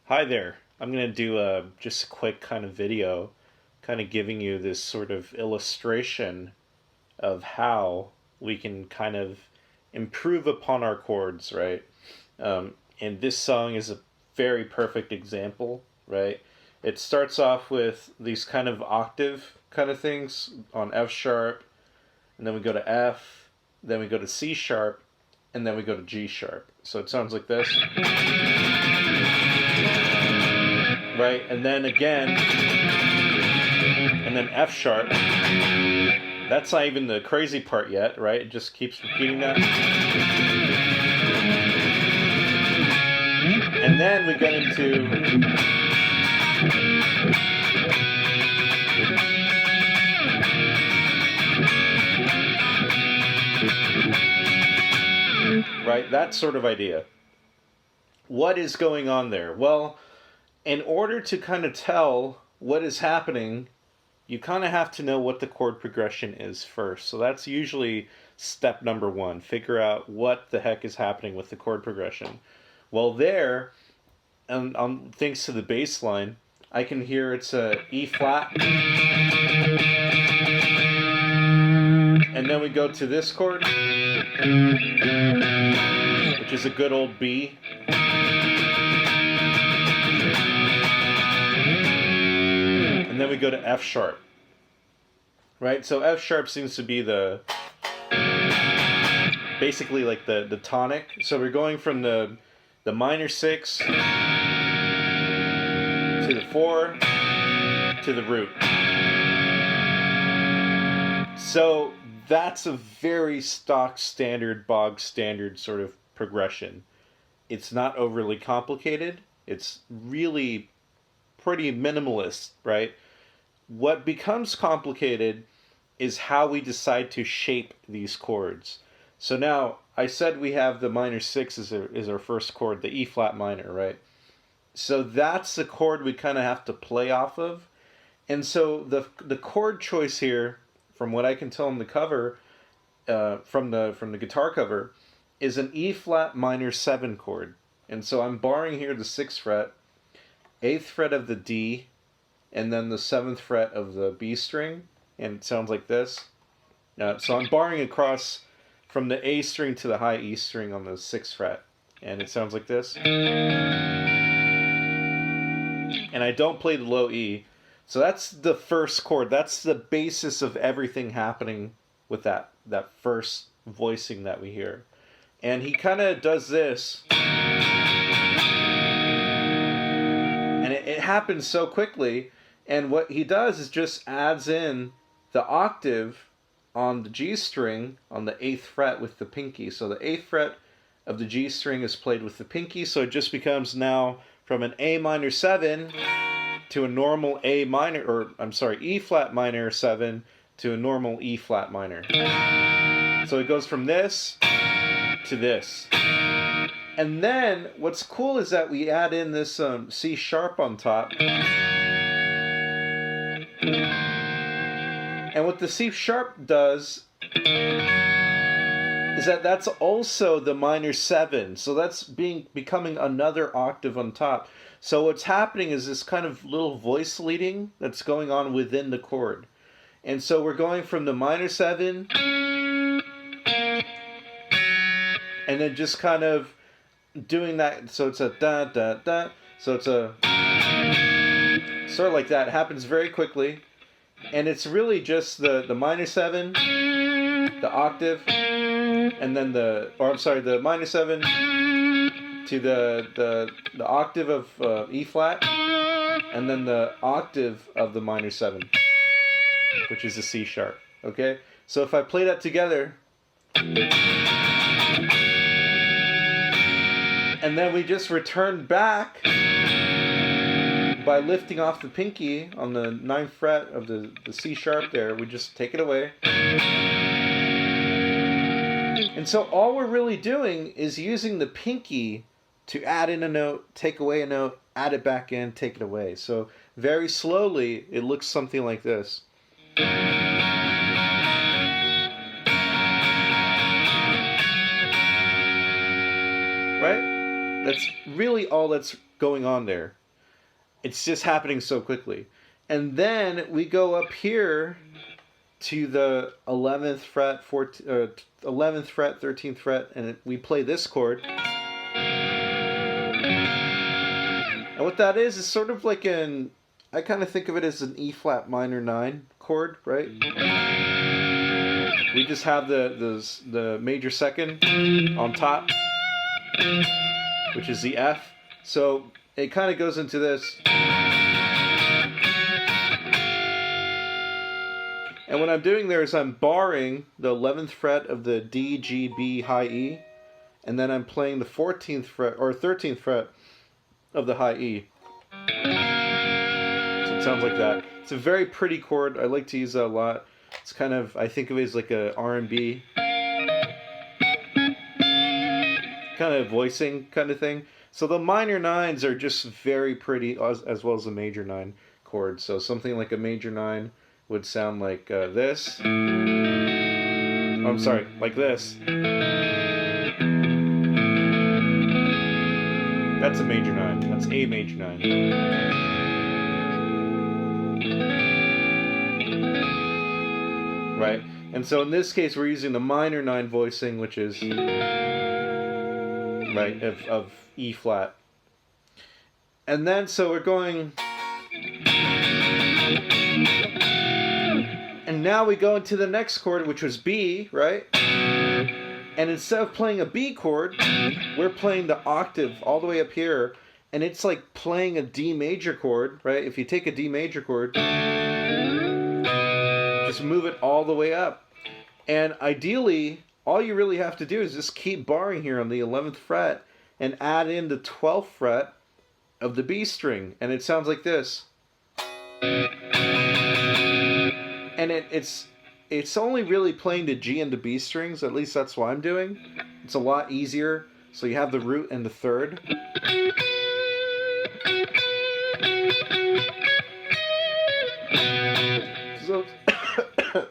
Hi there. I'm going to do just a quick kind of video, kind of giving you this sort of illustration of how we can kind of improve upon our chords, right? And this song is a very perfect example, right? It starts off with these kind of octave kind of things on F sharp, and then we go to F, then we go to C sharp, and then we go to G sharp. So it sounds like this. Right, and then again, and then F sharp. That's not even the crazy part yet, right? It just keeps repeating that. And then we get into right, that sort of idea. What is going on there? Well, in order to kind of tell what is happening, you kind of have to know what the chord progression is first. So that's usually step number one. Figure out what the heck is happening with the chord progression. Well, there, and thanks to the bass line, I can hear it's a E flat. And then we go to this chord, which is a good old B. And then we go to F sharp. Right? So F sharp seems to be the basically like the tonic. So we're going from the minor 6 to the 4 to the root. So that's a very stock standard, bog standard sort of progression. It's not overly complicated. It's really pretty minimalist, right? What becomes complicated is how we decide to shape these chords. So now, I said we have the minor 6 is our first chord, the E flat minor, right? So that's the chord we kind of have to play off of. And so the chord choice here, from what I can tell in the cover, from the guitar cover, is an E flat minor 7 chord. And so I'm barring here the 6th fret, 8th fret of the D, and then the 7th fret of the B string, and it sounds like this. So I'm barring across from the A string to the high E string on the 6th fret, and it sounds like this. And I don't play the low E. So that's the first chord. That's the basis of everything happening with that first voicing that we hear. And he kind of does this. And it happens so quickly. And what he does is just adds in the octave on the G string on the 8th fret with the pinky. So the 8th fret of the G string is played with the pinky. So it just becomes now from an A minor 7 to a normal E flat minor 7 to a normal E flat minor. So it goes from this to this. And then what's cool is that we add in this C sharp on top. And what the C sharp does is that that's also the minor 7. So that's becoming another octave on top. So what's happening is this kind of little voice leading that's going on within the chord. And so we're going from the minor 7 and then just kind of doing that. So it's a da da da. So it's a sort of like that. It happens very quickly. And it's really just the minor 7, the octave, and then the minor 7 to the octave of E flat, and then the octave of the minor 7, which is the C sharp. Okay? So if I play that together, and then we just return back by lifting off the pinky on the 9th fret of the C sharp there, we just take it away. And so all we're really doing is using the pinky to add in a note, take away a note, add it back in, take it away. So very slowly, it looks something like this. Right? That's really all that's going on there. It's just happening so quickly. And then we go up here to the 11th fret, 11th fret, 13th fret, and we play this chord. And what that is sort of like I kind of think of it as an E flat minor 9 chord, right? We just have the major second on top, which is the F. So it kind of goes into this. And what I'm doing there is I'm barring the 11th fret of the D, G, B, high E, and then I'm playing the 14th fret or 13th fret of the high E. So it sounds like that. It's a very pretty chord. I like to use that a lot. It's kind of, I think of it as like a R&B kind of voicing kind of thing. So the minor 9s are just very pretty, as well as the major 9 chords. So something like a major 9 would sound like this. Oh, I'm sorry, like this. That's a major 9. That's a major 9. Right? And so in this case, we're using the minor 9 voicing, which is right of E flat. And then so we're going. And now we go into the next chord, which was B, right? And instead of playing a B chord, we're playing the octave all the way up here. And it's like playing a D major chord, right? If you take a D major chord, just move it all the way up. And ideally, all you really have to do is just keep barring here on the 11th fret and add in the 12th fret of the B string. And it sounds like this. And it's only really playing the G and the B strings, at least that's what I'm doing. It's a lot easier. So you have the root and the third. So,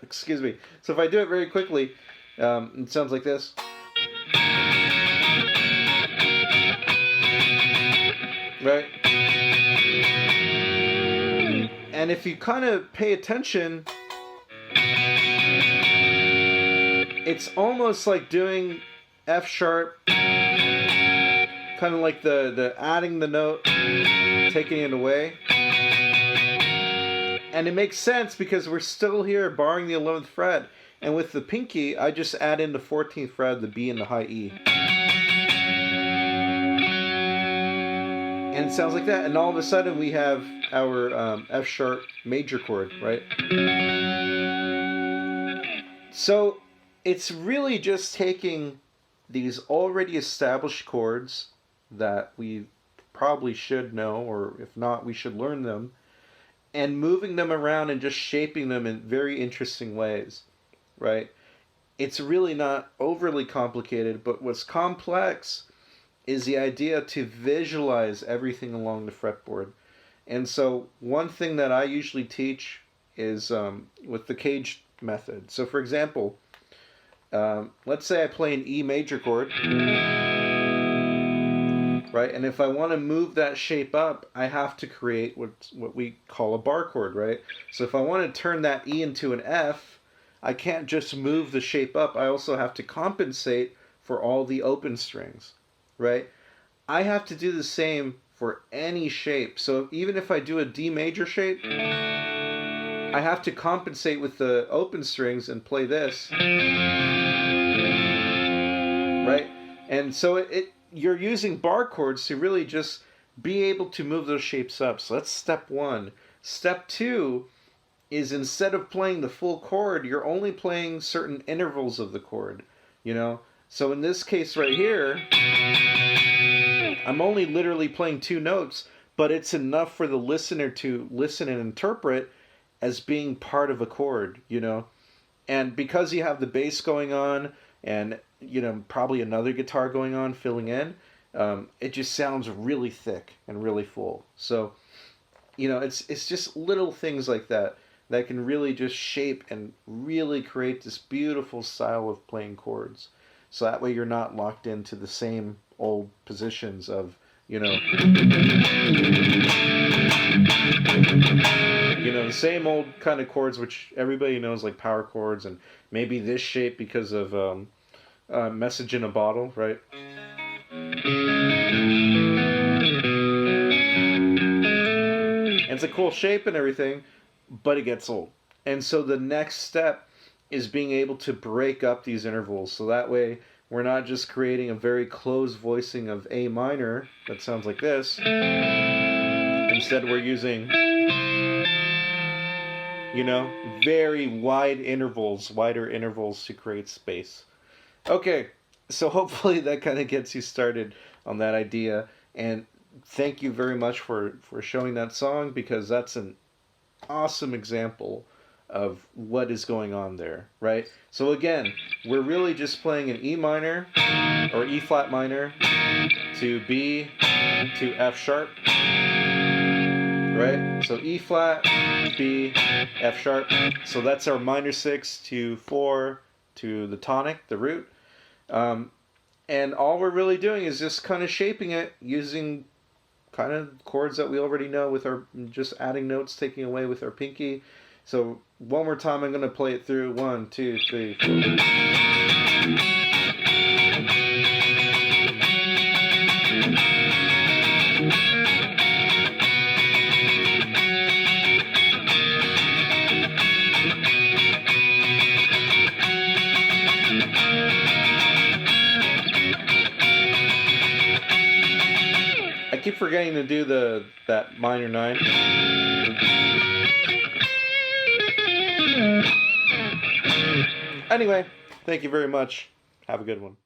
excuse me. So if I do it very quickly, it sounds like this. Right? And if you kind of pay attention, it's almost like doing F sharp, kind of like the adding the note, taking it away. And it makes sense because we're still here barring the 11th fret. And with the pinky, I just add in the 14th fret, the B and the high E. And it sounds like that. And all of a sudden we have our F sharp major chord, right? So it's really just taking these already established chords that we probably should know, or if not, we should learn them, and moving them around and just shaping them in very interesting ways, right? It's really not overly complicated, but what's complex is the idea to visualize everything along the fretboard. And so one thing that I usually teach is with the cage method. So for example, let's say I play an E major chord, right? And if I want to move that shape up, I have to create what we call a bar chord, right? So if I want to turn that E into an F, I can't just move the shape up. I also have to compensate for all the open strings, right? I have to do the same for any shape. So even if I do a D major shape, I have to compensate with the open strings and play this, right? And so you're using bar chords to really just be able to move those shapes up. So that's step one. Step two is instead of playing the full chord, you're only playing certain intervals of the chord, you know? So in this case right here, I'm only literally playing 2 notes, but it's enough for the listener to listen and interpret as being part of a chord, you know? And because you have the bass going on and, you know, probably another guitar going on filling in, it just sounds really thick and really full. So, you know, it's just little things like that that can really just shape and really create this beautiful style of playing chords. So that way you're not locked into the same old positions of, you know, the same old kind of chords which everybody knows, like power chords, and maybe this shape because of Message in a Bottle, right? And it's a cool shape and everything, but it gets old. And so the next step is being able to break up these intervals, so that way we're not just creating a very close voicing of A minor that sounds like this. Instead, we're using, very wider intervals to create space. Okay, so hopefully that kind of gets you started on that idea. And thank you very much for showing that song, because that's an awesome example of what is going on there, right? So again, we're really just playing an E minor or E flat minor to B to F sharp, right? So E flat, B, F sharp. So that's our minor 6 to 4 to the tonic, the root. And all we're really doing is just kind of shaping it using kind of chords that we already know, with our just adding notes, taking away with our pinky. So one more time, I'm going to play it through. 1, 2, 3, 4. I keep forgetting to do that minor 9. Anyway, thank you very much. Have a good one.